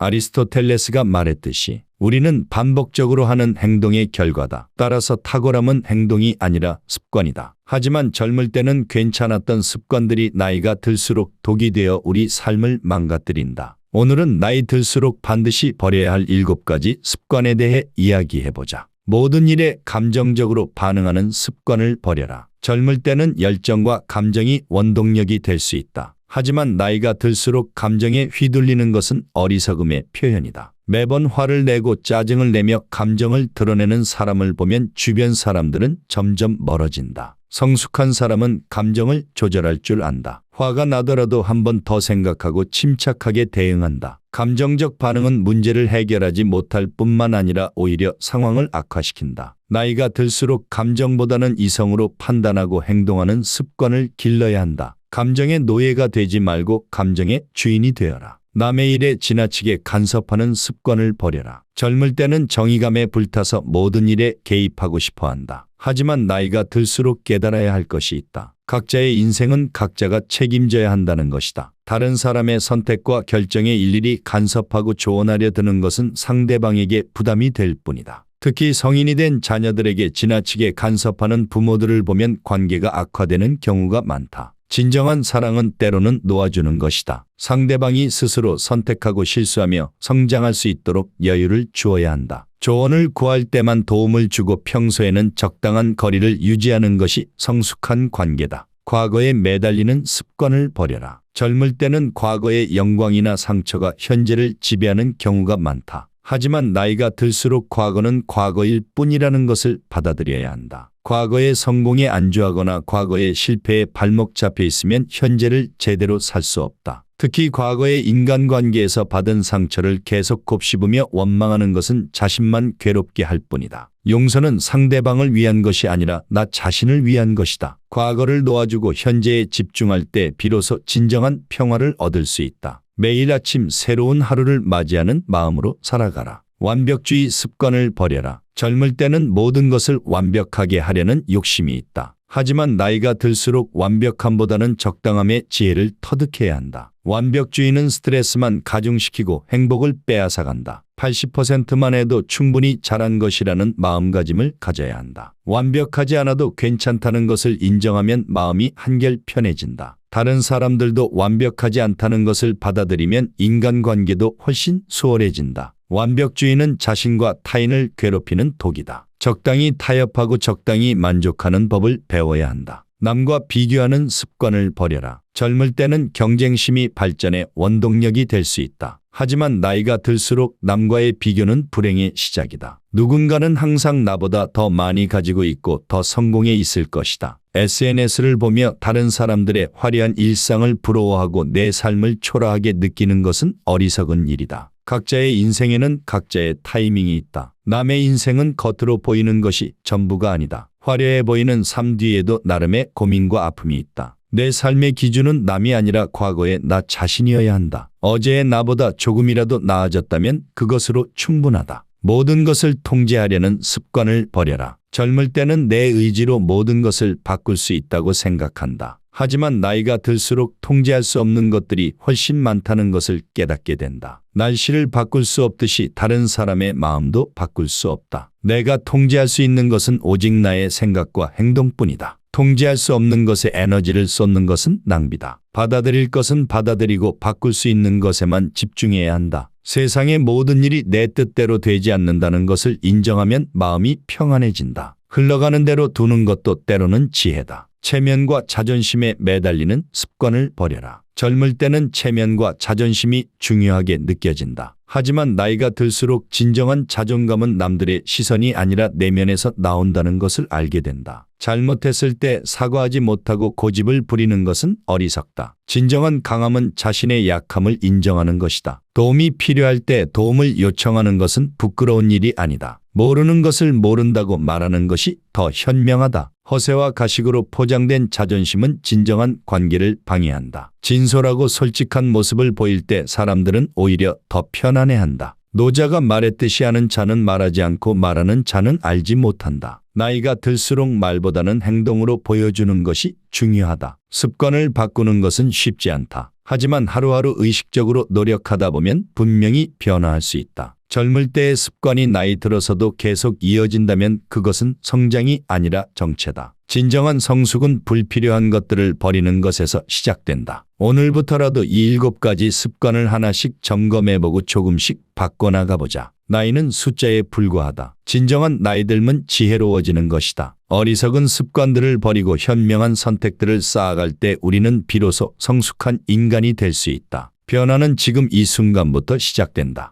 아리스토텔레스가 말했듯이 우리는 반복적으로 하는 행동의 결과다. 따라서 탁월함은 행동이 아니라 습관이다. 하지만 젊을 때는 괜찮았던 습관들이 나이가 들수록 독이 되어 우리 삶을 망가뜨린다. 오늘은 나이 들수록 반드시 버려야 할 7가지 습관에 대해 이야기해보자. 모든 일에 감정적으로 반응하는 습관을 버려라. 젊을 때는 열정과 감정이 원동력이 될 수 있다. 하지만 나이가 들수록 감정에 휘둘리는 것은 어리석음의 표현이다. 매번 화를 내고 짜증을 내며 감정을 드러내는 사람을 보면 주변 사람들은 점점 멀어진다. 성숙한 사람은 감정을 조절할 줄 안다. 화가 나더라도 한 번 더 생각하고 침착하게 대응한다. 감정적 반응은 문제를 해결하지 못할 뿐만 아니라 오히려 상황을 악화시킨다. 나이가 들수록 감정보다는 이성으로 판단하고 행동하는 습관을 길러야 한다. 감정의 노예가 되지 말고 감정의 주인이 되어라. 남의 일에 지나치게 간섭하는 습관을 버려라. 젊을 때는 정의감에 불타서 모든 일에 개입하고 싶어 한다. 하지만 나이가 들수록 깨달아야 할 것이 있다. 각자의 인생은 각자가 책임져야 한다는 것이다. 다른 사람의 선택과 결정에 일일이 간섭하고 조언하려 드는 것은 상대방에게 부담이 될 뿐이다. 특히 성인이 된 자녀들에게 지나치게 간섭하는 부모들을 보면 관계가 악화되는 경우가 많다. 진정한 사랑은 때로는 놓아주는 것이다. 상대방이 스스로 선택하고 실수하며 성장할 수 있도록 여유를 주어야 한다. 조언을 구할 때만 도움을 주고 평소에는 적당한 거리를 유지하는 것이 성숙한 관계다. 과거에 매달리는 습관을 버려라. 젊을 때는 과거의 영광이나 상처가 현재를 지배하는 경우가 많다. 하지만 나이가 들수록 과거는 과거일 뿐이라는 것을 받아들여야 한다. 과거의 성공에 안주하거나 과거의 실패에 발목 잡혀 있으면 현재를 제대로 살 수 없다. 특히 과거의 인간관계에서 받은 상처를 계속 곱씹으며 원망하는 것은 자신만 괴롭게 할 뿐이다. 용서는 상대방을 위한 것이 아니라 나 자신을 위한 것이다. 과거를 놓아주고 현재에 집중할 때 비로소 진정한 평화를 얻을 수 있다. 매일 아침 새로운 하루를 맞이하는 마음으로 살아가라. 완벽주의 습관을 버려라. 젊을 때는 모든 것을 완벽하게 하려는 욕심이 있다. 하지만 나이가 들수록 완벽함보다는 적당함의 지혜를 터득해야 한다. 완벽주의는 스트레스만 가중시키고 행복을 빼앗아간다. 80%만 해도 충분히 잘한 것이라는 마음가짐을 가져야 한다. 완벽하지 않아도 괜찮다는 것을 인정하면 마음이 한결 편해진다. 다른 사람들도 완벽하지 않다는 것을 받아들이면 인간관계도 훨씬 수월해진다. 완벽주의는 자신과 타인을 괴롭히는 독이다. 적당히 타협하고 적당히 만족하는 법을 배워야 한다. 남과 비교하는 습관을 버려라. 젊을 때는 경쟁심이 발전의 원동력이 될 수 있다. 하지만 나이가 들수록 남과의 비교는 불행의 시작이다. 누군가는 항상 나보다 더 많이 가지고 있고 더 성공해 있을 것이다. SNS를 보며 다른 사람들의 화려한 일상을 부러워하고 내 삶을 초라하게 느끼는 것은 어리석은 일이다. 각자의 인생에는 각자의 타이밍이 있다. 남의 인생은 겉으로 보이는 것이 전부가 아니다. 화려해 보이는 삶 뒤에도 나름의 고민과 아픔이 있다. 내 삶의 기준은 남이 아니라 과거의 나 자신이어야 한다. 어제의 나보다 조금이라도 나아졌다면 그것으로 충분하다. 모든 것을 통제하려는 습관을 버려라. 젊을 때는 내 의지로 모든 것을 바꿀 수 있다고 생각한다. 하지만 나이가 들수록 통제할 수 없는 것들이 훨씬 많다는 것을 깨닫게 된다. 날씨를 바꿀 수 없듯이 다른 사람의 마음도 바꿀 수 없다. 내가 통제할 수 있는 것은 오직 나의 생각과 행동뿐이다. 통제할 수 없는 것에 에너지를 쏟는 것은 낭비다. 받아들일 것은 받아들이고 바꿀 수 있는 것에만 집중해야 한다. 세상의 모든 일이 내 뜻대로 되지 않는다는 것을 인정하면 마음이 평안해진다. 흘러가는 대로 두는 것도 때로는 지혜다. 체면과 자존심에 매달리는 습관을 버려라. 젊을 때는 체면과 자존심이 중요하게 느껴진다. 하지만 나이가 들수록 진정한 자존감은 남들의 시선이 아니라 내면에서 나온다는 것을 알게 된다. 잘못했을 때 사과하지 못하고 고집을 부리는 것은 어리석다. 진정한 강함은 자신의 약함을 인정하는 것이다. 도움이 필요할 때 도움을 요청하는 것은 부끄러운 일이 아니다. 모르는 것을 모른다고 말하는 것이 더 현명하다. 허세와 가식으로 포장된 자존심은 진정한 관계를 방해한다. 진솔하고 솔직한 모습을 보일 때 사람들은 오히려 더 편안해한다. 노자가 말했듯이 아는 자는 말하지 않고 말하는 자는 알지 못한다. 나이가 들수록 말보다는 행동으로 보여주는 것이 중요하다. 습관을 바꾸는 것은 쉽지 않다. 하지만 하루하루 의식적으로 노력하다 보면 분명히 변화할 수 있다. 젊을 때의 습관이 나이 들어서도 계속 이어진다면 그것은 성장이 아니라 정체다. 진정한 성숙은 불필요한 것들을 버리는 것에서 시작된다. 오늘부터라도 이 7가지 습관을 하나씩 점검해보고 조금씩 바꿔나가보자. 나이는 숫자에 불과하다. 진정한 나이 들면 지혜로워지는 것이다. 어리석은 습관들을 버리고 현명한 선택들을 쌓아갈 때 우리는 비로소 성숙한 인간이 될 수 있다. 변화는 지금 이 순간부터 시작된다.